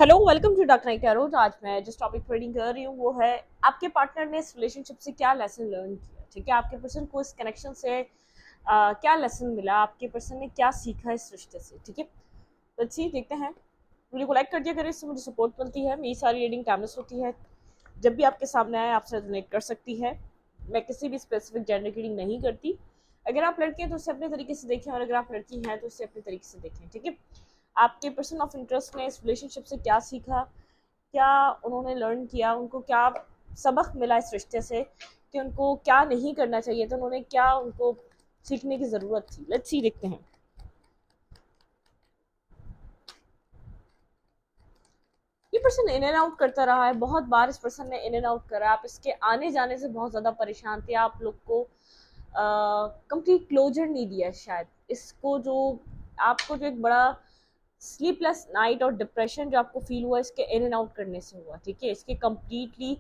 Hello, welcome to doctor tarot. आज मैं जिस टॉपिक पर रीडिंग कर रही हूँ वो है आपके पार्टनर ने इस रिलेशनशिप से क्या लेसन लर्न किया। ठीक है, आपके पर्सन को इस कनेक्शन से क्या लेसन मिला, आपके पर्सन ने क्या सीखा इस रिश्ते से। ठीक है, तो अच्छी देखते हैं। वीडियो को लाइक कर दिया करें, इससे मुझे सपोर्ट मिलती है। मेरी सारी रीडिंग टाइमलेस होती है, जब भी आपके सामने आए आपसे रिलेट कर सकती है। मैं किसी भी स्पेसिफिक जेंडर की रीडिंग नहीं करती। अगर आप लड़के हैं तो उसे अपने तरीके से देखें, और अगर आप लड़की हैं तो उसे अपने तरीके से देखें। ठीक है, आपके पर्सन ऑफ इंटरेस्ट ने इस रिलेशनशिप से क्या सीखा, क्या उन्होंने लर्न किया, उनको क्या सबक मिला इस रिश्ते से, कि उनको क्या नहीं करना चाहिए था, उन्होंने क्या उनको सीखने की ज़रूरत थी। लेट्स सी, देखते हैं। ये पर्सन इन एंड आउट करता रहा है, बहुत बार इस पर्सन ने इन एंड आउट करा। आप इसके आने जाने से बहुत ज़्यादा परेशान थे, आप लोग को कंप्लीट क्लोजर नहीं दिया शायद इसको। जो आपको जो एक बड़ा स्लीपलेस नाइट और डिप्रेशन जो आपको फील हुआ, इसके इन एंड आउट करने से हुआ। ठीक है, इसके कम्प्लीटली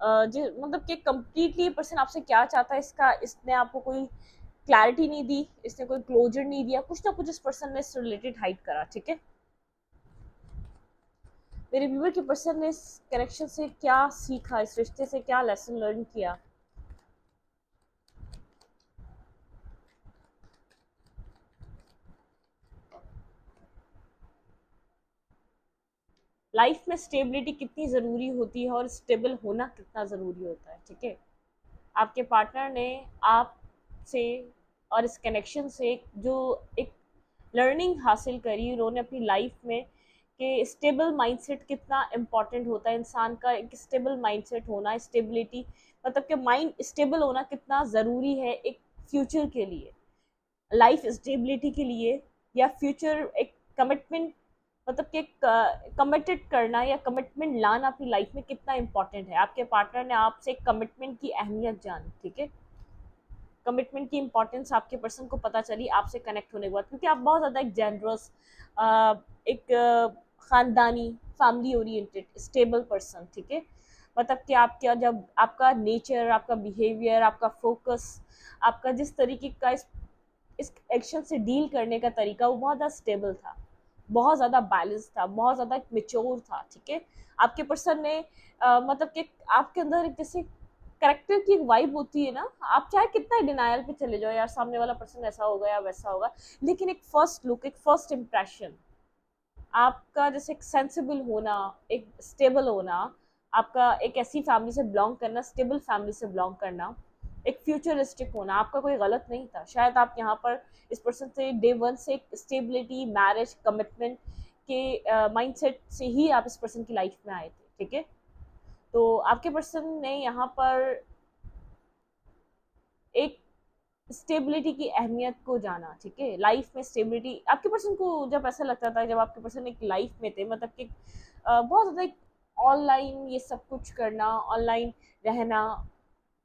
मतलब कि कम्प्लीटली पर्सन आपसे क्या चाहता है, इसका इसने आपको कोई क्लैरिटी नहीं दी, इसने कोई क्लोजर नहीं दिया, कुछ ना कुछ इस पर्सन ने इससे रिलेटेड हाइड करा। ठीक है, मेरे व्यूवर के पर्सन ने इस कनेक्शन से क्या सीखा, इस रिश्ते से क्या लेसन लर्न किया। लाइफ में स्टेबिलिटी कितनी ज़रूरी होती है और स्टेबल होना कितना ज़रूरी होता है। ठीक है, आपके पार्टनर ने आपसे और इस कनेक्शन से जो एक लर्निंग हासिल करी उन्होंने अपनी लाइफ में, कि स्टेबल माइंडसेट कितना इम्पॉर्टेंट होता है। इंसान का एक स्टेबल माइंडसेट होना, स्टेबिलिटी मतलब कि माइंड स्टेबल होना कितना ज़रूरी है एक फ्यूचर के लिए, लाइफ स्टेबिलिटी के लिए, या फ्यूचर एक कमिटमेंट मतलब कि कमिटेड करना या कमिटमेंट लाना अपनी लाइफ में कितना इंपॉर्टेंट है। आपके पार्टनर ने आपसे एक कमिटमेंट की अहमियत जानी। ठीक है, कमिटमेंट की इंपॉर्टेंस आपके पर्सन को पता चली आपसे कनेक्ट होने के बाद, क्योंकि आप बहुत ज़्यादा एक जेनरस, एक ख़ानदानी, फैमिली ओरिएंटेड, स्टेबल पर्सन। ठीक है, मतलब कि आपका जब आपका नेचर, आपका बिहेवियर, आपका फोकस, आपका जिस तरीके का इस एक्शन से डील करने का तरीका, वो बहुत ज़्यादा स्टेबल था, बहुत ज़्यादा बैलेंस था, बहुत ज़्यादा मेच्योर था। ठीक है, आपके पर्सन ने मतलब कि आपके अंदर एक जैसे करेक्टर की एक वाइब होती है ना, आप चाहे कितना डिनायल पे चले जाओ, यार सामने वाला पर्सन ऐसा होगा या वैसा होगा, लेकिन एक फर्स्ट लुक, एक फर्स्ट इम्प्रेशन, आपका जैसे एक सेंसिबल होना, एक स्टेबल होना, आपका एक ऐसी फैमिली से बिलोंग करना, स्टेबल फैमिली से बिलोंग करना, एक फ्यूचरिस्टिक होना, आपका कोई गलत नहीं था। शायद आप यहाँ पर इस पर्सन से डे वन से एक स्टेबिलिटी, मैरिज, कमिटमेंट के माइंडसेट से ही आप इस पर्सन की लाइफ में आए थे। ठीक है, तो आपके पर्सन ने यहाँ पर एक स्टेबिलिटी की अहमियत को जाना। ठीक है, लाइफ में स्टेबिलिटी आपके पर्सन को जब ऐसा लगता था, जब आपके पर्सन एक लाइफ में थे, मतलब कि बहुत ज़्यादा एक ऑनलाइन ये सब कुछ करना, ऑनलाइन रहना,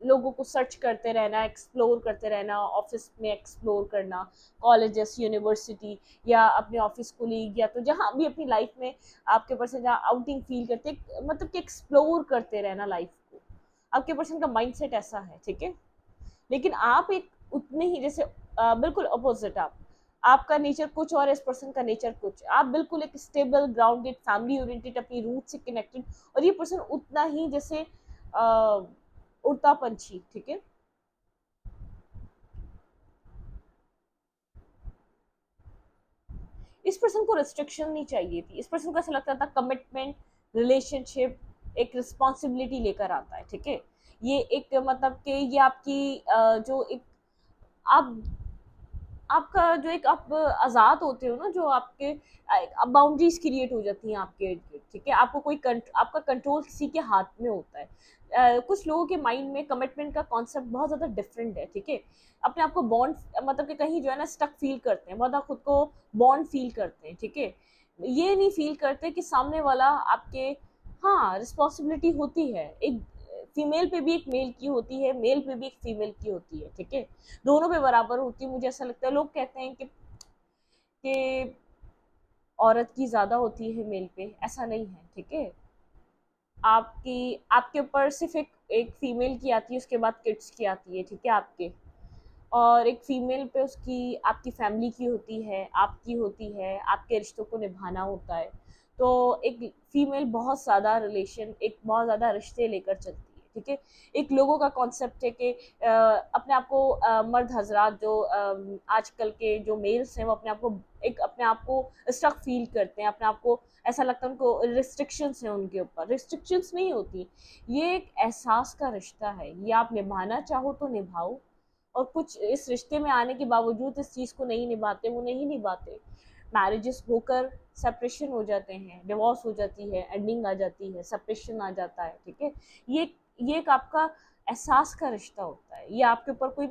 लोगों को सर्च करते रहना, एक्सप्लोर करते रहना, ऑफिस में एक्सप्लोर करना, कॉलेजेस, यूनिवर्सिटी, या अपने ऑफिस कोलीग, या तो जहाँ भी अपनी लाइफ में आपके पर्सन जहाँ आउटिंग फील करते, मतलब कि एक्सप्लोर करते रहना लाइफ को, आपके पर्सन का माइंडसेट ऐसा है। ठीक है, लेकिन आप एक उतने ही जैसे बिल्कुल अपोजिट, आपका नेचर कुछ और इस पर्सन का नेचर कुछ, आप बिल्कुल एक स्टेबल, ग्राउंडेड, फैमिली ओरिएंटेड, अपनी रूट से कनेक्टेड, और ये पर्सन उतना ही जैसे उड़ता पंछी। ठीक है, इस पर्सन को रिस्ट्रिक्शन नहीं चाहिए थी, इस पर्सन को ऐसा लगता था कमिटमेंट, रिलेशनशिप एक रिस्पॉन्सिबिलिटी लेकर आता है। ठीक है, ये एक मतलब कि ये आपकी जो एक आप आपका जो एक आप आज़ाद होते हो ना, जो आपके बाउंड्रीज क्रिएट हो जाती हैं आपके इर्द गिर्द। ठीक है, आपको कोई आपका कंट्रोल किसी के हाथ में होता है। कुछ लोगों के माइंड में कमिटमेंट का कॉन्सेप्ट बहुत ज़्यादा डिफरेंट है। ठीक है, अपने आप को बॉन्ड मतलब कि कहीं जो है ना स्टक फील करते हैं, बहुत ज़्यादा खुद को बॉन्ड फील करते हैं। ठीक है, ये नहीं फील करते कि सामने वाला आपके, हाँ रिस्पॉन्सिबिलिटी होती है, एक फीमेल पे भी एक मेल की होती है, मेल पे भी एक फीमेल की होती है। ठीक है, दोनों पे बराबर होती है। मुझे ऐसा लगता है, लोग कहते हैं कि औरत की ज़्यादा होती है मेल पे, ऐसा नहीं है। ठीक है, आपकी आपके ऊपर सिर्फ एक फीमेल की आती है, उसके बाद किड्स की आती है। ठीक है, आपके और एक फीमेल पे उसकी आपकी फैमिली की होती है, आपकी होती है, आपके रिश्तों को निभाना होता है। तो एक फीमेल बहुत ज़्यादा रिलेशन, एक बहुत ज़्यादा रिश्ते लेकर चलती है, ठीक है। एक लोगों का कॉन्सेप्ट है कि अपने आप को मर्द हजरात जो आजकल के जो मेल्स हैं वो अपने आप को स्टक फील करते हैं, अपने आप को ऐसा लगता है उनको रिस्ट्रिक्शंस हैं उनके ऊपर। रिस्ट्रिक्शंस नहीं होती, ये एक एहसास का रिश्ता है, ये आप निभाना चाहो तो निभाओ, और कुछ इस रिश्ते में आने के बावजूद इस चीज़ को नहीं निभाते, वो नहीं निभाते। मैरिजेस होकर सेपरेशन हो जाते हैं, डिवोर्स हो जाती है, एंडिंग आ जाती है, सेपरेशन आ जाता है, ठीक है। ये ये एक आपका एहसास का रिश्ता होता है, ये आपके ऊपर कोई,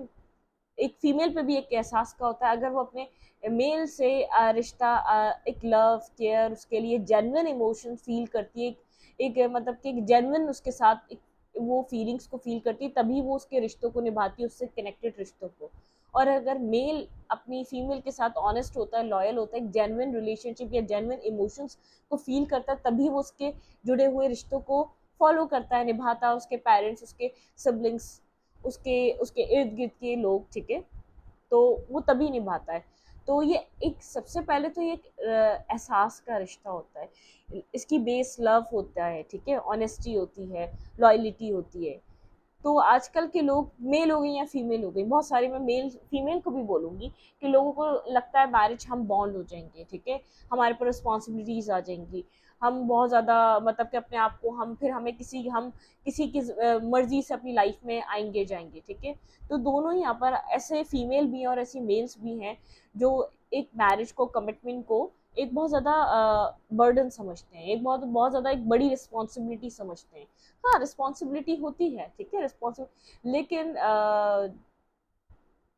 एक फीमेल पे भी एक एहसास का होता है, अगर वो अपने मेल से रिश्ता, एक लव केयर, उसके लिए जेन्युइन इमोशन फील करती है, मतलब कि एक जेन्युइन उसके साथ एक वो फीलिंग्स को फील करती है, तभी वो उसके रिश्तों को निभाती है, उससे कनेक्टेड रिश्तों को। और अगर मेल अपनी फीमेल के साथ ऑनेस्ट होता है, लॉयल होता है, एक जेन्युइन रिलेशनशिप या जेन्युइन इमोशंस को फील करता है, तभी वो उसके जुड़े हुए रिश्तों को फॉलो करता है, निभाता है, उसके पेरेंट्स, उसके सिबलिंग्स, उसके उसके इर्द गिर्द के लोग, ठीक है। तो वो तभी निभाता है। तो ये एक, सबसे पहले तो ये एक एहसास का रिश्ता होता है, इसकी बेस लव होता है, ठीक है, ऑनेस्टी होती है, लॉयलिटी होती है। तो आजकल के लोग, मेल हो गई या फीमेल हो गई, बहुत सारे, मैं मेल फीमेल को भी बोलूँगी, कि लोगों को लगता है मैरिज हम बॉन्ड हो जाएंगे, ठीक है, हमारे पर रिस्पॉन्सिबिलिटीज़ आ जाएंगी, हम बहुत ज़्यादा, मतलब कि अपने आप को हम, फिर हमें हम किसी की मर्जी से अपनी लाइफ में आएंगे जाएंगे, ठीक है। तो दोनों ही यहाँ पर ऐसे फीमेल भी हैं और ऐसी मेल्स भी हैं जो एक मैरिज को, कमिटमेंट को एक बहुत ज़्यादा बर्डन समझते हैं, एक बहुत बहुत ज़्यादा एक बड़ी रिस्पॉन्सिबिलिटी समझते हैं। हाँ, रिस्पॉन्सिबिलिटी होती है, ठीक है, रिस्पॉन्सिबिलिटी, लेकिन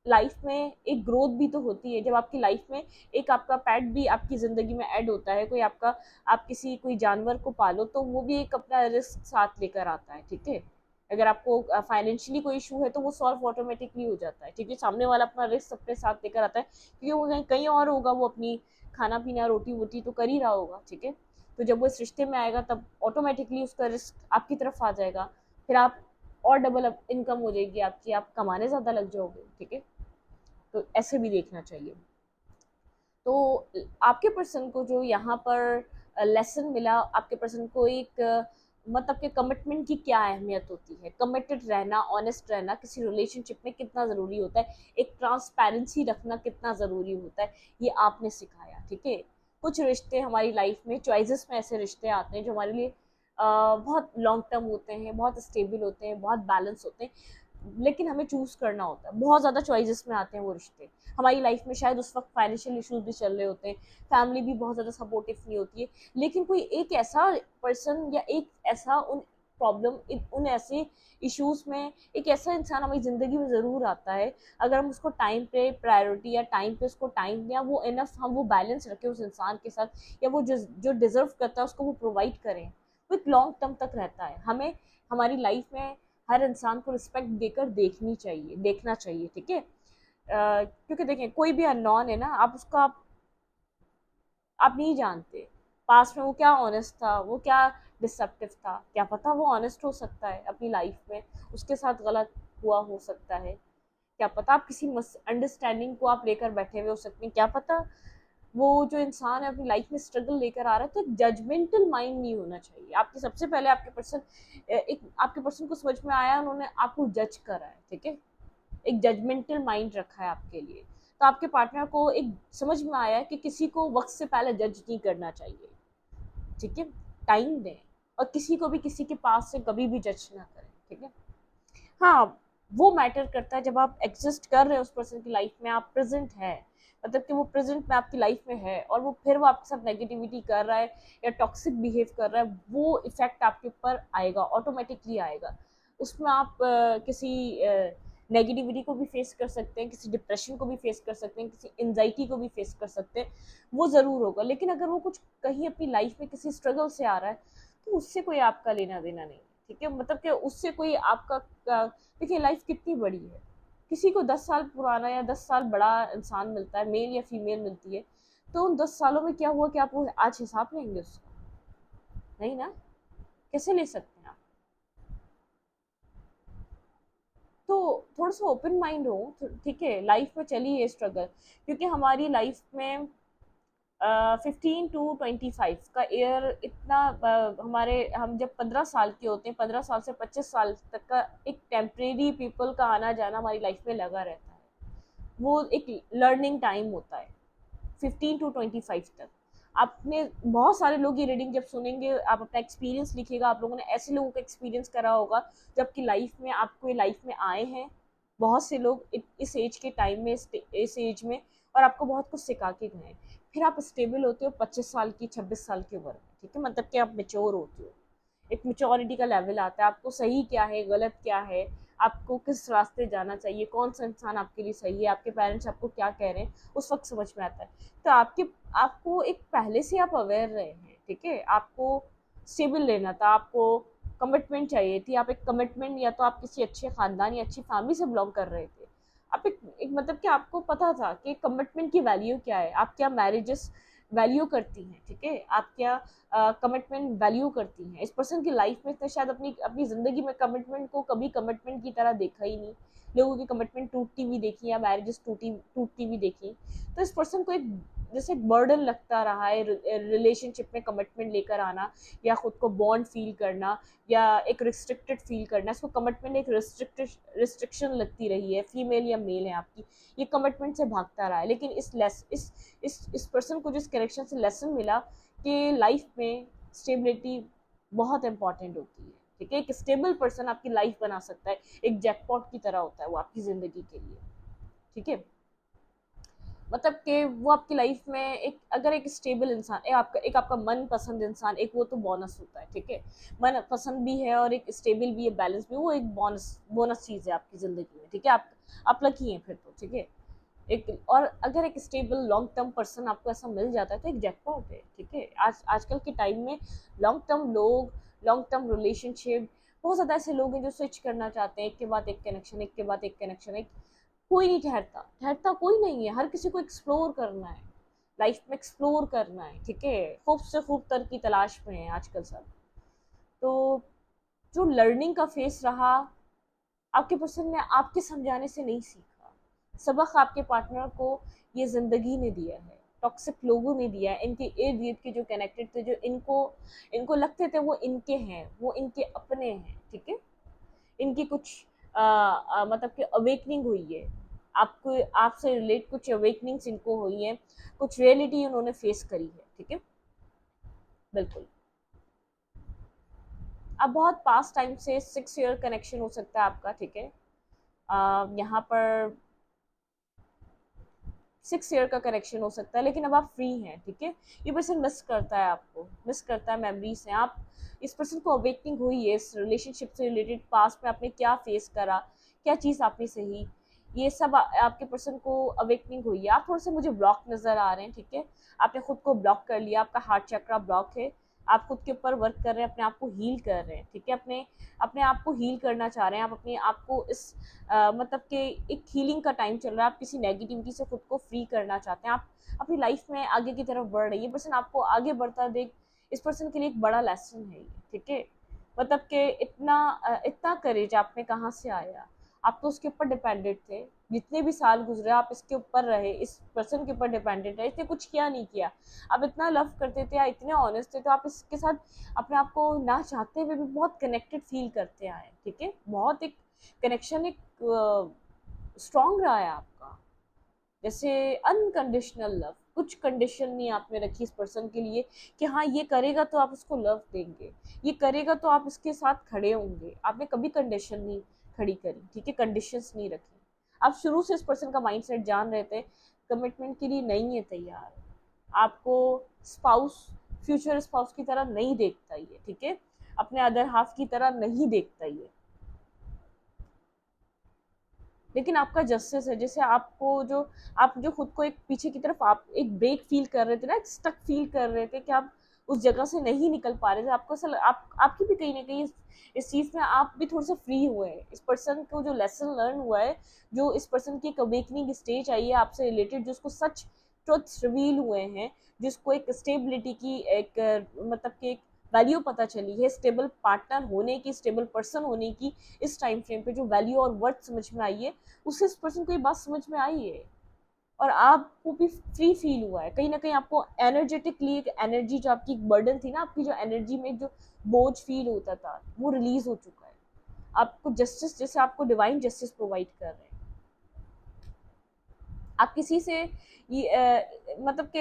लाइफ में एक ग्रोथ भी तो होती है, जब आपकी लाइफ में एक आपका पेट भी आपकी ज़िंदगी में ऐड होता है, कोई आपका, आप किसी कोई जानवर को पालो तो वो भी एक अपना रिस्क साथ लेकर आता है, ठीक है। अगर आपको फाइनेंशियली कोई इशू है तो वो सॉल्व ऑटोमेटिकली हो जाता है, ठीक है, सामने वाला अपना रिस्क अपने साथ लेकर आता है, क्योंकि वो कहीं कहीं और होगा, वो अपनी खाना पीना रोटी वोटी तो कर ही रहा होगा, ठीक है। तो जब वो इस रिश्ते में आएगा तब ऑटोमेटिकली उसका रिस्क आपकी तरफ आ जाएगा, फिर आप और डबल इनकम हो जाएगी आपकी, आप कमाने ज़्यादा लग जाओगे, ठीक है। तो ऐसे भी देखना चाहिए। तो आपके पर्सन को जो यहाँ पर लेसन मिला, आपके पर्सन को एक मतलब कि कमिटमेंट की क्या अहमियत होती है, कमिटेड रहना, ऑनेस्ट रहना किसी रिलेशनशिप में कितना ज़रूरी होता है, एक ट्रांसपेरेंसी रखना कितना ज़रूरी होता है, ये आपने सिखाया, ठीक है। कुछ रिश्ते हमारी लाइफ में, चॉइसेस में ऐसे रिश्ते आते हैं जो हमारे लिए बहुत लॉन्ग टर्म होते हैं, बहुत स्टेबल होते हैं, बहुत बैलेंस होते हैं, लेकिन हमें चूज़ करना होता है, बहुत ज़्यादा चॉइसेस में आते हैं वो रिश्ते। हमारी लाइफ में शायद उस वक्त फाइनेंशियल इश्यूज भी चल रहे होते हैं, फैमिली भी बहुत ज़्यादा सपोर्टिव नहीं होती है, लेकिन कोई एक ऐसा पर्सन या एक ऐसा उन प्रॉब्लम, उन ऐसे इश्यूज में एक ऐसा इंसान हमारी ज़िंदगी में ज़रूर आता है, अगर हम उसको टाइम पे प्रायोरिटी या टाइम पे उसको टाइम या वो इनफ, हम वो बैलेंस रखें उस इंसान के साथ, या वो जो डिज़र्व करता है उसको वो प्रोवाइड करें, वो एक लॉन्ग टर्म तक रहता है। हमें हमारी लाइफ में हर इंसान को रिस्पेक्ट देकर देखना चाहिए, ठीक है। क्योंकि देखें, कोई भी अननोन है ना, आप उसका आप नहीं जानते पास्ट में वो क्या ऑनेस्ट था, वो क्या डिसेप्टिव था, क्या पता वो ऑनेस्ट हो सकता है अपनी लाइफ में, उसके साथ गलत हुआ हो सकता है, क्या पता आप किसी अंडरस्टैंडिंग को आप लेकर बैठे हुए हो सकते हैं, क्या पता वो जो इंसान है अपनी लाइफ में स्ट्रगल लेकर आ रहा है। तो जजमेंटल माइंड नहीं होना चाहिए आपके, सबसे पहले आपके पर्सन को समझ में आया, उन्होंने आपको जज करा है, ठीक है, एक जजमेंटल माइंड रखा है आपके लिए, तो आपके पार्टनर को एक समझ में आया है कि किसी को वक्त से पहले जज नहीं करना चाहिए, ठीक है, टाइम दें, और किसी को भी किसी के पास से कभी भी जज ना करें, ठीक है। हाँ, वो मैटर करता है जब आप एग्जिस्ट कर रहे हो उस पर्सन की लाइफ में, आप प्रेजेंट है, मतलब कि वो प्रेजेंट में आपकी लाइफ में है, और वो फिर वो आपके साथ नेगेटिविटी कर रहा है या टॉक्सिक बिहेव कर रहा है, वो इफेक्ट आपके ऊपर आएगा, ऑटोमेटिकली आएगा। उसमें आप किसी नेगेटिविटी को भी फेस कर सकते हैं, किसी डिप्रेशन को भी फेस कर सकते हैं, किसी एंजाइटी को भी फेस कर सकते हैं, वो ज़रूर होगा। लेकिन अगर वो कुछ कहीं अपनी लाइफ में किसी स्ट्रगल से आ रहा है, तो उससे कोई आपका लेना देना नहीं है, ठीक है, मतलब कि उससे कोई आपका, देखिए लाइफ कितनी बड़ी है, किसी को 10 साल पुराना या 10 साल बड़ा इंसान मिलता है, मेल या फीमेल मिलती है, तो उन 10 सालों में क्या हुआ कि आप वो आज हिसाब लेंगे उसका, नहीं ना, कैसे ले सकते हैं आप। तो थोड़ा सा ओपन माइंड हो, ठीक है, लाइफ में चली है स्ट्रगल, क्योंकि हमारी लाइफ में 15 to 25 का ईयर इतना हम जब 15 साल के होते हैं, 15 साल से 25 साल तक का एक टेम्परेरी पीपल का आना जाना हमारी लाइफ में लगा रहता है। वो एक लर्निंग टाइम होता है 15 to 25 तक। आपने बहुत सारे लोग ये रीडिंग जब सुनेंगे, आप अपना एक्सपीरियंस लिखिएगा, आप लोगों ने ऐसे लोगों का एक्सपीरियंस करा होगा जो आपकी लाइफ में, आपको लाइफ में आए हैं। बहुत से लोग इस एज के टाइम में, इस एज में, और आपको बहुत कुछ सिखा के गए हैं। फिर आप स्टेबल होते हो 25 साल की, 26 साल की उम्र में, ठीक है, मतलब कि आप मेच्योर होते हो, एक मेच्योरिटी का लेवल आता है, आपको सही क्या है, गलत क्या है, आपको किस रास्ते जाना चाहिए, कौन सा इंसान आपके लिए सही है, आपके पेरेंट्स आपको क्या कह रहे हैं, उस वक्त समझ में आता है। तो आपको एक पहले से आप अवेयर रहे हैं, ठीक है, आपको स्टेबल लेना था, आपको कमिटमेंट चाहिए थी, आप एक कमिटमेंट, या तो आप किसी अच्छे खानदान या अच्छी फैमिली से बिलोंग कर रहे थे, आप एक मतलब कि आपको पता था कि कमिटमेंट की वैल्यू क्या है, आप क्या मैरिजेस वैल्यू करती हैं, ठीक है, आप क्या कमिटमेंट वैल्यू करती हैं। इस पर्सन की लाइफ में तो शायद अपनी अपनी ज़िंदगी में कमिटमेंट को कभी कमिटमेंट की तरह देखा ही नहीं, लोगों की कमिटमेंट टूटती हुई देखी या मैरिजेस टूटती हुई देखी। तो इस पर्सन को एक जैसे एक बर्डन लगता रहा है रिलेशनशिप में कमिटमेंट लेकर आना, या खुद को बॉन्ड फील करना, या एक रिस्ट्रिक्टेड फील करना। इसको कमिटमेंट एक रिस्ट्रिक्शन लगती रही है, फीमेल या मेल है आपकी, ये कमिटमेंट से भागता रहा है। लेकिन इस पर्सन को जिस कनेक्शन से लेसन मिला कि लाइफ में स्टेबिलिटी बहुत इंपॉर्टेंट होती है, ठीक है, एक स्टेबल पर्सन आपकी लाइफ बना सकता है, एक जैकपॉट की तरह होता है वो आपकी ज़िंदगी के लिए, ठीक है। मतलब कि वो आपकी लाइफ में एक, अगर एक स्टेबल इंसान, एक आपका मन पसंद इंसान, एक वो तो बोनस होता है, ठीक है, मन पसंद भी है और एक स्टेबल भी है, बैलेंस भी, वो एक बोनस बोनस चीज़ है आपकी ज़िंदगी में, ठीक है, आप लकी हैं फिर तो, ठीक है। एक और अगर एक स्टेबल लॉन्ग टर्म पर्सन आपको ऐसा मिल जाता है तो एक जैकपॉट है, ठीक है। आजकल के टाइम में लॉन्ग टर्म लोग, लॉन्ग टर्म रिलेशनशिप, बहुत ज़्यादा ऐसे लोग हैं जो स्विच करना चाहते हैं, एक के बाद एक कनेक्शन, एक के बाद एक कनेक्शन, एक कोई नहीं ठहरता, ठहरता कोई नहीं है, हर किसी को एक्सप्लोर करना है, लाइफ में एक्सप्लोर करना है, ठीक है, खूब से खूब तर की तलाश में है आजकल सब। तो जो लर्निंग का फेस रहा, आपके पर्सन ने आपके समझाने से नहीं सीखा, सबक आपके पार्टनर को ये ज़िंदगी ने दिया है, टॉक्सिक लोगों ने दिया है, इनके इर्द गिर्द के जो कनेक्टेड थे, जो इनको इनको लगते थे वो इनके हैं, वो इनके अपने हैं, ठीक है, इनकी कुछ मतलब कि अवेकनिंग हुई है, आपको आपसे रिलेट कुछ अवेकनिंग्स इनको हुई हैं, कुछ रियलिटी उन्होंने फेस करी है, ठीक है, बिल्कुल। अब बहुत पास टाइम से 6 ईयर कनेक्शन हो सकता है आपका, ठीक है, यहाँ पर 6 ईयर का कनेक्शन हो सकता है, लेकिन अब आप फ्री हैं, ठीक है, ये पर्सन मिस करता है, आपको मिस करता है, मेमोरीज हैं, आप इस पर्सन को अवेकनिंग हुई है इस रिलेशनशिप से रिलेटेड, पास्ट में आपने क्या फेस करा, क्या चीज़ आपने सही, ये सब आपके पर्सन को अवेकनिंग हुई है। आप थोड़े से मुझे ब्लॉक नज़र आ रहे हैं, ठीक है, आपने खुद को ब्लॉक कर लिया, आपका हार्ट चक्रा ब्लॉक है, आप खुद के ऊपर वर्क कर रहे हैं, अपने आप को हील कर रहे हैं, ठीक है, अपने अपने आप को हील करना चाह रहे हैं, आप अपने आप को इस मतलब कि एक हीलिंग का टाइम चल रहा है, आप किसी नेगेटिविटी से खुद को फ्री करना चाहते हैं, आप अपनी लाइफ में आगे की तरफ बढ़ रही है, पर्सन आपको आगे बढ़ता देख, इस पर्सन के लिए एक बड़ा लेसन है ये, ठीक है, मतलब कि इतना करेज आप में कहाँ से आया, आप तो उसके ऊपर डिपेंडेंट थे, जितने भी साल गुजरे आप इसके ऊपर रहे, इस पर्सन के ऊपर डिपेंडेंट रहे, इसने कुछ किया नहीं किया, आप इतना लव करते थे, इतने ऑनेस्ट थे, तो आप इसके साथ अपने आप को ना चाहते हुए भी बहुत कनेक्टेड फील करते आए, ठीक है, बहुत एक कनेक्शन एक स्ट्रॉन्ग रहा है आपका, जैसे अनकंडीशनल लव, कुछ कंडीशन नहीं आपने रखी इस पर्सन के लिए कि हाँ ये करेगा तो आप उसको लव देंगे, ये करेगा तो आप इसके साथ खड़े होंगे, आपने कभी कंडीशन नहीं खड़ी करी, ठीक है, कंडीशंस नहीं रखी, आप शुरू से इस पर्सन का माइंडसेट जान रहे थे, कमिटमेंट के लिए नहीं है तैयार, आपको स्पाउस, फ्यूचर स्पाउस की तरह नहीं देखता ये, ठीक है, अपने अदर हाफ की तरह नहीं देखता ये, लेकिन आपका जस्टिस है, जैसे आपको जो, आप जो खुद को एक पीछे की तरफ आप एक ब्रेक फील कर रहे थे ना, एक स्टक फील कर रहे थे कि आप उस जगह से नहीं निकल पा रहे थे, आपको ऐसा आपकी भी कहीं ना कहीं इस चीज़ में आप भी थोड़ा सा फ्री हुए हैं, इस पर्सन को जो लेसन लर्न हुआ है, जो इस पर्सन की एक अवेकनिंग स्टेज आई है आपसे रिलेटेड, जिसको सच ट्रुथ्स रिवील हुए हैं, जिसको एक स्टेबिलिटी की एक मतलब कि एक वैल्यू पता चली है, स्टेबल पार्टनर होने की, स्टेबल पर्सन होने की, इस टाइम फ्रेम पे जो वैल्यू और वर्थ समझ में आई है, उससे इस पर्सन को ये बात समझ में आई है और आपको भी फ्री फील हुआ है, कहीं ना कहीं आपको एनर्जेटिकली एक एनर्जी जो आपकी एक बर्डन थी ना, आपकी जो एनर्जी में जो बोझ फील होता था वो रिलीज हो चुका है। आपको जस्टिस, जैसे आपको डिवाइन जस्टिस प्रोवाइड कर रहे हैं। आप किसी से ये मतलब कि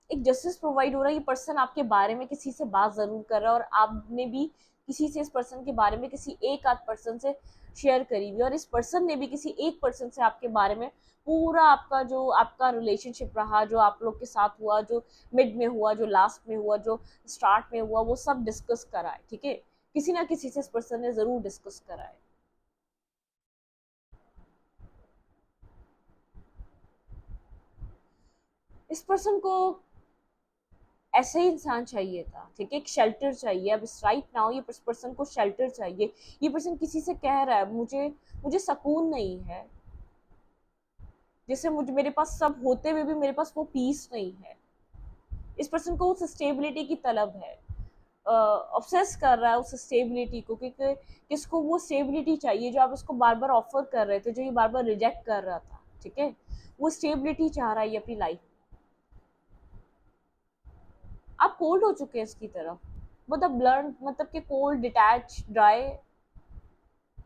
एक जस्टिस प्रोवाइड हो रहा है, ये पर्सन आपके बारे में किसी से बात जरूर कर रहा है, और आपने भी किसी से इस पर्सन के बारे में किसी एक आध पर्सन से शेयर करी हुई, और इस पर्सन ने भी किसी एक पर्सन से आपके बारे में पूरा आपका जो आपका रिलेशनशिप रहा, जो आप लोग के साथ हुआ, जो मिड में हुआ, जो लास्ट में हुआ, जो स्टार्ट में हुआ, वो सब डिस्कस करा है। ठीक है, किसी ना किसी से इस पर्सन ने जरूर डिस्कस करा है। इस पर्सन को ऐसे ही इंसान चाहिए था। ठीक है, एक शेल्टर चाहिए। अब इस राइट नाउ ये पर्सन को शेल्टर चाहिए। ये पर्सन किसी से कह रहा है मुझे मुझे सुकून नहीं है, जैसे मुझे मेरे पास सब होते हुए भी मेरे पास वो पीस नहीं है। इस पर्सन को उस स्टेबिलिटी की तलब है, ऑब्सेस कर रहा है उस स्टेबिलिटी को, क्योंकि किसको वो स्टेबिलिटी चाहिए जो आप उसको बार बार ऑफर कर रहे थे, जो ये बार बार रिजेक्ट कर रहा था। ठीक है, वो स्टेबिलिटी चाह रहा है ये अपनी लाइफ। आप कोल्ड हो चुके हैं इसकी तरफ, मतलब ब्लड, मतलब कि कोल्ड, डिटैच, ड्राई।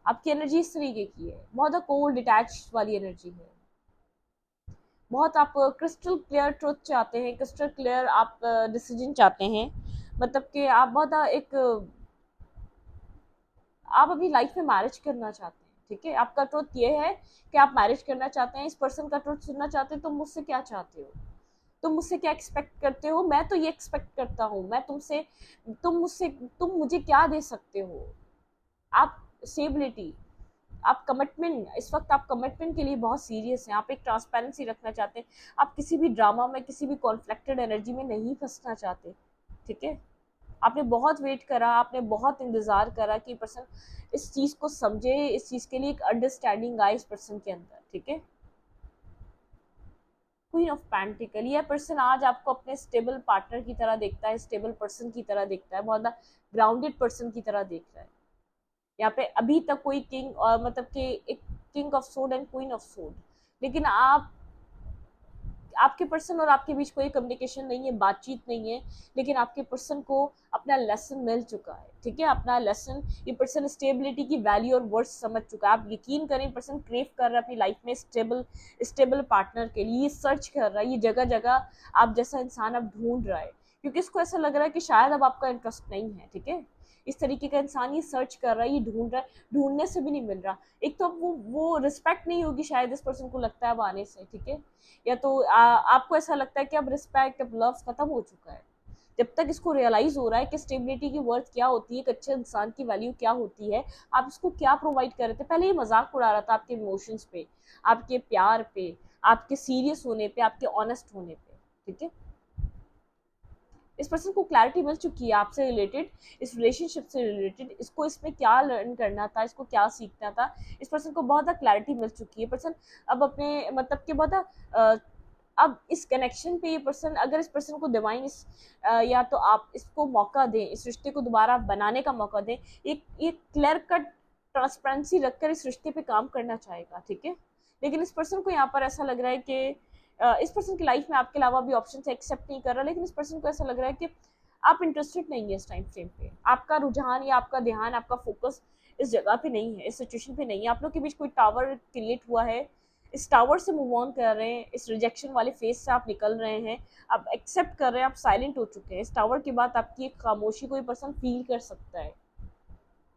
आपकी एनर्जी इस तरीके की है, बहुत कोल्ड डिटैच वाली एनर्जी है। बहुत आप क्रिस्टल क्लियर ट्रुथ चाहते हैं, क्रिस्टल क्लियर आप डिसीजन चाहते हैं। मतलब कि आप बहुत आप अपनी लाइफ में मैरिज करना चाहते हैं। ठीक है, आपका ट्रुथ ये है कि आप मैरिज करना चाहते हैं। इस पर्सन का ट्रुथ सुनना चाहते हैं, तुम मुझसे क्या चाहते हो, तुम मुझसे क्या एक्सपेक्ट करते हो, मैं तो ये एक्सपेक्ट करता हूँ, मैं तुमसे, तुम मुझसे, तुम मुझे क्या दे सकते हो। आप स्टेबिलिटी, आप कमिटमेंट, इस वक्त आप कमिटमेंट के लिए बहुत सीरियस हैं। आप एक ट्रांसपेरेंसी रखना चाहते हैं। आप किसी भी ड्रामा में, किसी भी कॉन्फ्लिक्टेड एनर्जी में नहीं फंसना चाहते। ठीक है, आपने बहुत वेट करा, आपने बहुत इंतजार करा कि पर्सन इस चीज को समझे, इस चीज के लिए एक अंडरस्टैंडिंग आए इस पर्सन के अंदर। ठीक है, क्वीन ऑफ पेंटिकल, यह पर्सन आज आपको अपने स्टेबल पार्टनर की तरह देखता है, स्टेबल पर्सन की तरह देखता है, बहुत ग्राउंडेड पर्सन की तरह देख रहा है। यहाँ पे अभी तक कोई किंग, और मतलब कि एक किंग ऑफ सोड एंड क्वीन ऑफ सोड, लेकिन आप, आपके पर्सन और आपके बीच कोई कम्युनिकेशन नहीं है, बातचीत नहीं है, लेकिन आपके पर्सन को अपना लेसन मिल चुका है। ठीक है, अपना लेसन, ये पर्सन स्टेबिलिटी की वैल्यू और वर्थ समझ चुका है। आप यकीन करें, पर्सन क्रेव कर रहा है अपनी लाइफ में स्टेबल स्टेबल पार्टनर के लिए, ये सर्च कर रहा है, ये जगह जगह आप जैसा इंसान अब ढूंढ रहा है, क्योंकि इसको ऐसा लग रहा है कि शायद अब आपका इंटरेस्ट नहीं है। ठीक है, इस तरीके का इंसान ये सर्च कर रहा है, ये ढूंढ रहा है, ढूंढने से भी नहीं मिल रहा। एक तो अब वो रिस्पेक्ट नहीं होगी शायद इस पर्सन को लगता है अब आने से। ठीक है, या तो आपको ऐसा लगता है कि अब रिस्पेक्ट, अब लव खत्म हो चुका है। जब तक इसको रियलाइज हो रहा है कि स्टेबिलिटी की वर्थ क्या होती है, एक अच्छे इंसान की वैल्यू क्या होती है, आप इसको क्या प्रोवाइड कर रहे थे। पहले ये मजाक उड़ा रहा था आपके इमोशंस पे, आपके प्यार पे, आपके सीरियस होने पे, आपके ऑनेस्ट होने पे। ठीक है, इस पर्सन को क्लैरिटी मिल चुकी है आपसे रिलेटेड, इस रिलेशनशिप से रिलेटेड, इसको इसमें क्या लर्न करना था, इसको क्या सीखना था। इस पर्सन को बहुत क्लैरिटी मिल चुकी है। पर्सन अब अपने मतलब कि बहुत अब इस कनेक्शन पे ये पर्सन, अगर इस पर्सन को डिवाइन इस या तो आप इसको मौका दें, इस रिश्ते को दोबारा बनाने का मौका दें, एक क्लियर कट ट्रांसपेरेंसी रखकर इस रिश्ते पे काम करना चाहेगा। ठीक है, लेकिन इस पर्सन को यहाँ पर ऐसा लग रहा है कि इस पर्सन की लाइफ में आपके अलावा भी ऑप्शन से एक्सेप्ट नहीं कर रहा, लेकिन इस पर्सन को ऐसा लग रहा है कि आप इंटरेस्टेड नहीं है इस टाइम फ्रेम पे, आपका रुझान या आपका ध्यान, आपका फोकस इस जगह पे नहीं है, इस सिचुएशन पे नहीं है। आप लोग के बीच कोई टावर क्रिएट हुआ है, इस टावर से मूव ऑन कर रहे हैं, इस रिजेक्शन वाले फेज से आप निकल रहे हैं, आप एक्सेप्ट कर रहे हैं, आप साइलेंट हो चुके हैं। इस टावर के बाद आपकी एक खामोशी कोई पर्सन फील कर सकता है।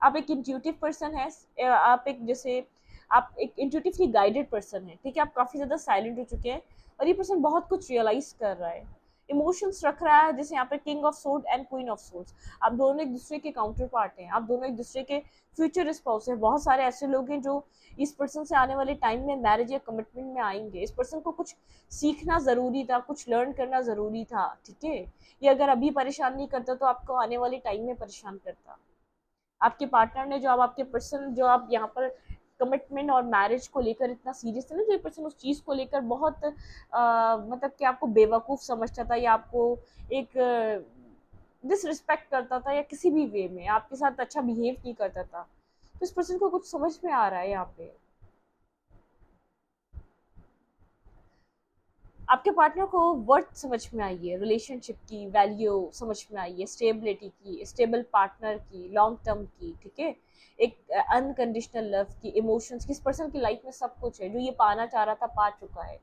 आप एक इंट्यूटिव पर्सन है, आप एक जैसे आप एक इंट्यूटिवली गाइडेड पर्सन है। ठीक है, आप काफी ज्यादा साइलेंट हो चुके हैं, और ये पर्सन बहुत कुछ रियलाइज कर रहा है, इमोशंस रख रहा है, जैसे यहाँ पे king of sword and queen of swords. आप दोनों एक दूसरे के काउंटर पार्ट हैं, आप दोनों एक दूसरे के फ्यूचर स्पाउस हैं। बहुत सारे ऐसे लोग हैं जो इस पर्सन से आने वाले टाइम में मैरिज या कमिटमेंट में आएंगे। इस पर्सन को कुछ सीखना जरूरी था, कुछ लर्न करना जरूरी था। ठीक है, ये अगर अभी परेशान नहीं करता तो आपको आने वाले टाइम में परेशान करता। आपके पार्टनर ने जो, अब आपके पर्सन जो आप यहाँ पर कमिटमेंट और मैरिज को लेकर इतना सीरियस है ना, जो पर्सन उस चीज़ को लेकर बहुत मतलब कि आपको बेवकूफ़ समझता था, या आपको एक डिसरिस्पेक्ट करता था, या किसी भी वे में आपके साथ अच्छा बिहेव नहीं करता था, तो इस पर्सन को कुछ समझ में आ रहा है यहाँ पे। आपके पार्टनर को वर्थ समझ में आई है, रिलेशनशिप की वैल्यू समझ में आई है, स्टेबिलिटी की, स्टेबल पार्टनर की, लॉन्ग टर्म की, ठीक है, एक अनकंडीशनल लव की, इमोशंस की। इस पर्सन की लाइफ में सब कुछ है जो ये पाना चाह रहा था, पा चुका है।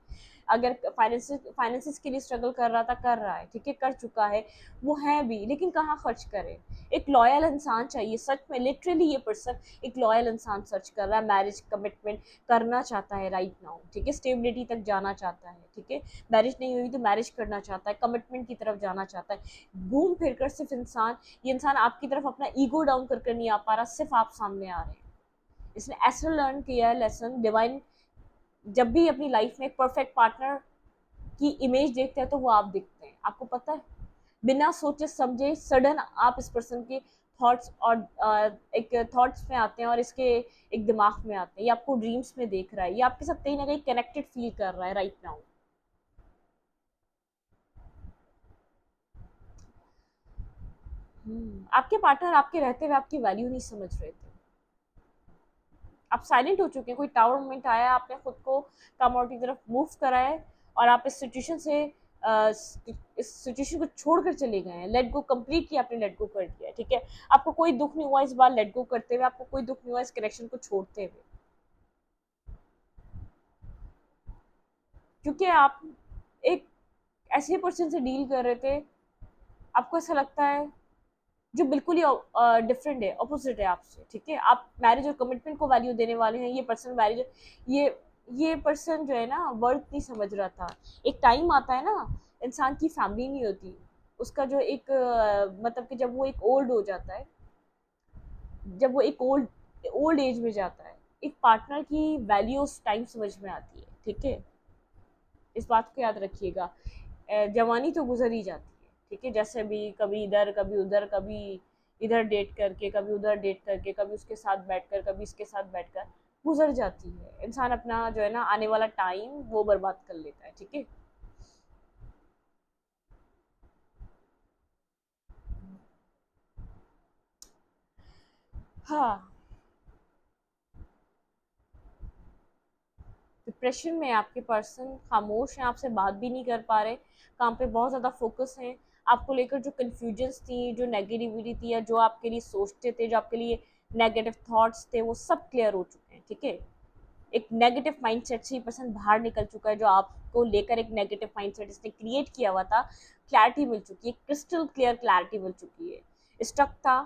अगर फाइनेंसिस के लिए स्ट्रगल कर रहा था, कर रहा है, ठीक है, कर चुका है, वो है भी, लेकिन कहाँ खर्च करे। एक लॉयल इंसान चाहिए सच में, लिटरली ये पर्सन एक लॉयल इंसान सर्च कर रहा है, मैरिज कमिटमेंट करना चाहता है राइट नाउ, ठीक है, स्टेबिलिटी तक जाना चाहता है, ठीक है, मैरिज नहीं हुई तो मैरिज करना चाहता है, कमिटमेंट की तरफ जाना चाहता है। घूम फिर कर सिर्फ इंसान, ये इंसान आपकी तरफ अपना ईगो डाउन कर नहीं आ पा रहा, सिर्फ आप सामने आ रहे हैं। इसने ऐसा लर्न किया है लेसन डिवाइन, जब भी अपनी लाइफ में एक परफेक्ट पार्टनर की इमेज देखते हैं तो वो आप दिखते हैं, आपको पता है, बिना सोचे समझे सडन आप इस पर्सन के थॉट्स और एक थॉट्स में आते हैं और इसके एक दिमाग में आते हैं, ये आपको ड्रीम्स में देख रहा है, ये आपके साथ कहीं ना कहीं कनेक्टेड फील कर रहा है राइट नाउ। आपके पार्टनर आपके रहते हुए आपकी वैल्यू नहीं समझ रहे थे, आप साइलेंट हो चुके हैं, कोई टावर मोमेंट आया, आपने खुद को कम आउट की तरफ मूव करा है और आप इस सिचुएशन से इस सिचुएशन को छोड़कर चले गए हैं, लेट गो कंप्लीटली आपने लेट गो कर दिया है, ठीक है, आपको कोई दुख नहीं हुआ इस बार लेट गो करते हुए, आपको कोई दुख नहीं हुआ इस कनेक्शन को छोड़ते हुए, क्योंकि आप एक ऐसे पर्सन से डील कर रहे थे, आपको ऐसा लगता है, जो बिल्कुल ही डिफरेंट है, अपोजिट है आपसे, ठीक है, आप मैरिज और कमिटमेंट को वैल्यू देने वाले हैं, ये पर्सन मैरिज, ये ये पर्सन जो है ना वर्थ नहीं समझ रहा था। एक टाइम आता है ना, इंसान की फैमिली नहीं होती, उसका जो एक मतलब कि जब वो एक ओल्ड हो जाता है, जब वो एक ओल्ड ओल्ड एज में जाता है, एक पार्टनर की वैल्यू उस टाइम समझ में आती है, ठीक है, इस बात को याद रखिएगा। जवानी तो गुजर ही जाती है, ठीक है, जैसे भी कभी इधर कभी उधर, कभी इधर डेट करके, कभी उधर डेट करके, कभी उसके साथ बैठकर, कभी इसके साथ बैठकर गुजर जाती है, इंसान अपना जो है ना आने वाला टाइम वो बर्बाद कर लेता है, ठीक है। हाँ, डिप्रेशन में आपके पर्सन खामोश हैं, आपसे बात भी नहीं कर पा रहे, काम पे बहुत ज़्यादा फोकस हैं, आपको लेकर जो कन्फ्यूजन्स थी, जो नेगेटिविटी थी, या जो आपके लिए सोचते थे, जो आपके लिए नेगेटिव थॉट्स थे, वो सब क्लियर हो चुके हैं, ठीक है, एक नेगेटिव माइंडसेट से ये पर्सन बाहर निकल चुका है, जो आपको लेकर एक नेगेटिव माइंडसेट इसने क्रिएट किया हुआ था, क्लैरिटी मिल चुकी है, क्रिस्टल क्लियर क्लैरिटी मिल चुकी है। स्टक था,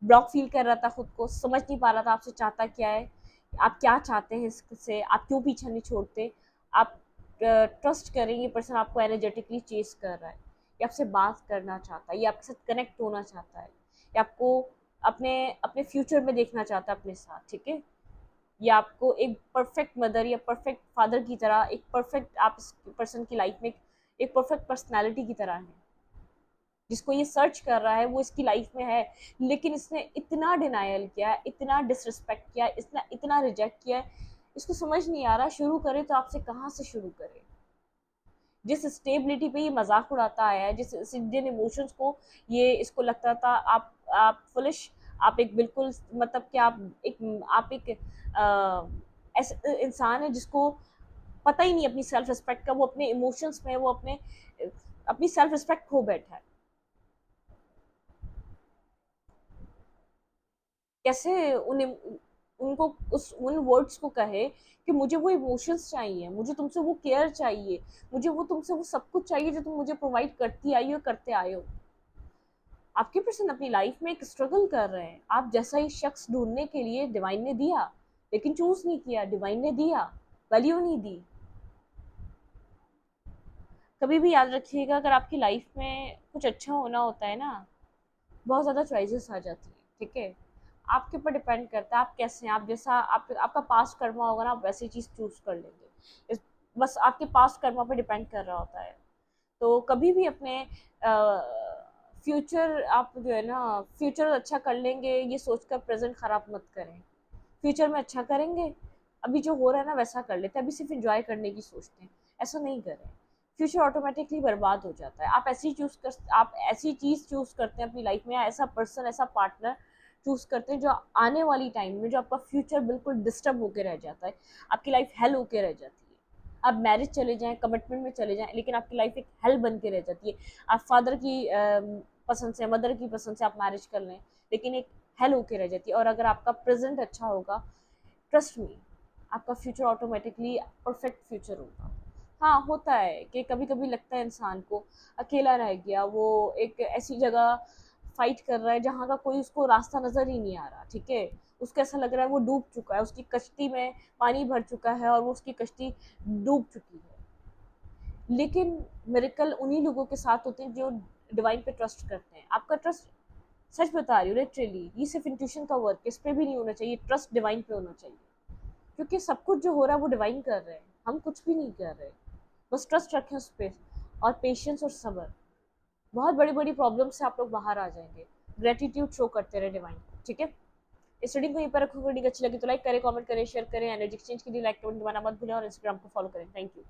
ब्लॉक फील कर रहा था, खुद को समझ नहीं पा रहा था आपसे चाहता क्या है, आप क्या चाहते हैं इससे, आप क्यों पीछा नहीं छोड़ते, आप ट्रस्ट करें, ये पर्सन आपको एनर्जेटिकली चेस कर रहा है, ये आपसे बात करना चाहता है, ये आपके साथ कनेक्ट होना चाहता है, ये आपको अपने अपने फ्यूचर में देखना चाहता है अपने साथ, ठीक है, ये आपको एक परफेक्ट मदर या परफेक्ट फादर की तरह, एक परफेक्ट आप इस पर्सन की लाइफ में एक परफेक्ट पर्सनैलिटी की तरह है, जिसको ये सर्च कर रहा है वो इसकी लाइफ में है, लेकिन इसने इतना डिनायल किया है, इतना डिसरिस्पेक्ट किया है, इतना इतना रिजेक्ट किया है, इसको समझ नहीं आ रहा शुरू करे तो आपसे कहाँ से शुरू करे। जिस स्टेबिलिटी पे ये मजाक उड़ाता आया है, जिन इमोशंस को ये इसको लगता था आप फुलिश, आप एक बिल्कुल मतलब कि आप एक ऐसे इंसान है जिसको पता ही नहीं अपनी सेल्फ रिस्पेक्ट का, वो अपने इमोशंस में, वो अपनी सेल्फ रिस्पेक्ट खो बैठा है। कैसे उनको उन वर्ड्स को कहे कि मुझे वो इमोशंस चाहिए, मुझे तुमसे वो केयर चाहिए, मुझे वो तुमसे वो सब कुछ चाहिए जो तुम मुझे प्रोवाइड करती आई हो, करते आए हो। आपके पर्सन अपनी लाइफ में एक स्ट्रगल कर रहे हैं, आप जैसा ही शख्स ढूंढने के लिए डिवाइन ने दिया, लेकिन चूज नहीं किया, डिवाइन ने दिया, वैल्यू नहीं दी। कभी भी याद रखिएगा, अगर आपकी लाइफ में कुछ अच्छा होना होता है ना, बहुत ज़्यादा चॉइसेस आ जाती है, ठीक है, आपके ऊपर डिपेंड करता है आप कैसे हैं, आप जैसा आपका पास्ट कर्मा होगा ना, आप वैसी चीज़ चूज कर लेंगे, बस आपके पास्ट कर्मा पे डिपेंड कर रहा होता है। तो कभी भी अपने फ्यूचर आप जो है ना फ्यूचर अच्छा कर लेंगे ये सोचकर प्रेजेंट खराब मत करें, फ्यूचर में अच्छा करेंगे, अभी जो हो रहा है ना वैसा कर लेते हैं, अभी सिर्फ इंजॉय करने की सोचते हैं, ऐसा नहीं करें, फ्यूचर ऑटोमेटिकली बर्बाद हो जाता है। आप ऐसी चीज़ चूज़ करते हैं अपनी लाइफ में, या ऐसा पर्सन, ऐसा पार्टनर चूज़ करते हैं जो आने वाली टाइम में जो आपका फ्यूचर बिल्कुल डिस्टर्ब होकर रह जाता है, आपकी लाइफ हेल होकर रह जाती है। आप मैरिज चले जाएं, कमिटमेंट में चले जाएं, लेकिन आपकी लाइफ एक हेल बन के रह जाती है। आप फादर की पसंद से, मदर की पसंद से आप मैरिज कर लें, लेकिन एक हेल होके रह जाती है। और अगर आपका प्रेजेंट अच्छा होगा, ट्रस्ट मी, आपका फ्यूचर ऑटोमेटिकली परफेक्ट फ्यूचर होगा। हाँ, होता है कि कभी कभी लगता है इंसान को अकेला रह गया, वो एक ऐसी जगह फाइट कर रहा है जहाँ का कोई उसको रास्ता नजर ही नहीं आ रहा, ठीक है। उसको ऐसा लग रहा है वो डूब चुका है, उसकी कश्ती में पानी भर चुका है और वो उसकी कश्ती डूब चुकी है। लेकिन मिरेकल उन्हीं लोगों के साथ होते हैं जो डिवाइन पे ट्रस्ट करते हैं। आपका ट्रस्ट, सच बता रही हूँ लिटरली, ये सिर्फ इंट्यूशन का वर्क है, इस पे भी नहीं होना चाहिए, ट्रस्ट डिवाइन पे होना चाहिए। क्योंकि सब कुछ जो हो रहा है वो डिवाइन कर रहे हैं, हम कुछ भी नहीं कर रहे। बस ट्रस्ट रखें उस पर, और पेशेंस और सब्र, बहुत बड़ी बड़ी प्रॉब्लम से आप लोग बाहर आ जाएंगे। ग्रेटिट्यूड शो करते रहे डिवाइन को, ठीक है। इस रीडिंग को यहीं पर रखूंगा। वीडियो अच्छी लगी तो लाइक करें, कमेंट करें, शेयर करें। एनर्जी एक्सचेंज के लिए लाइक कमेंट दबाना मत भूलें और इंस्टाग्राम को फॉलो करें। Thank you.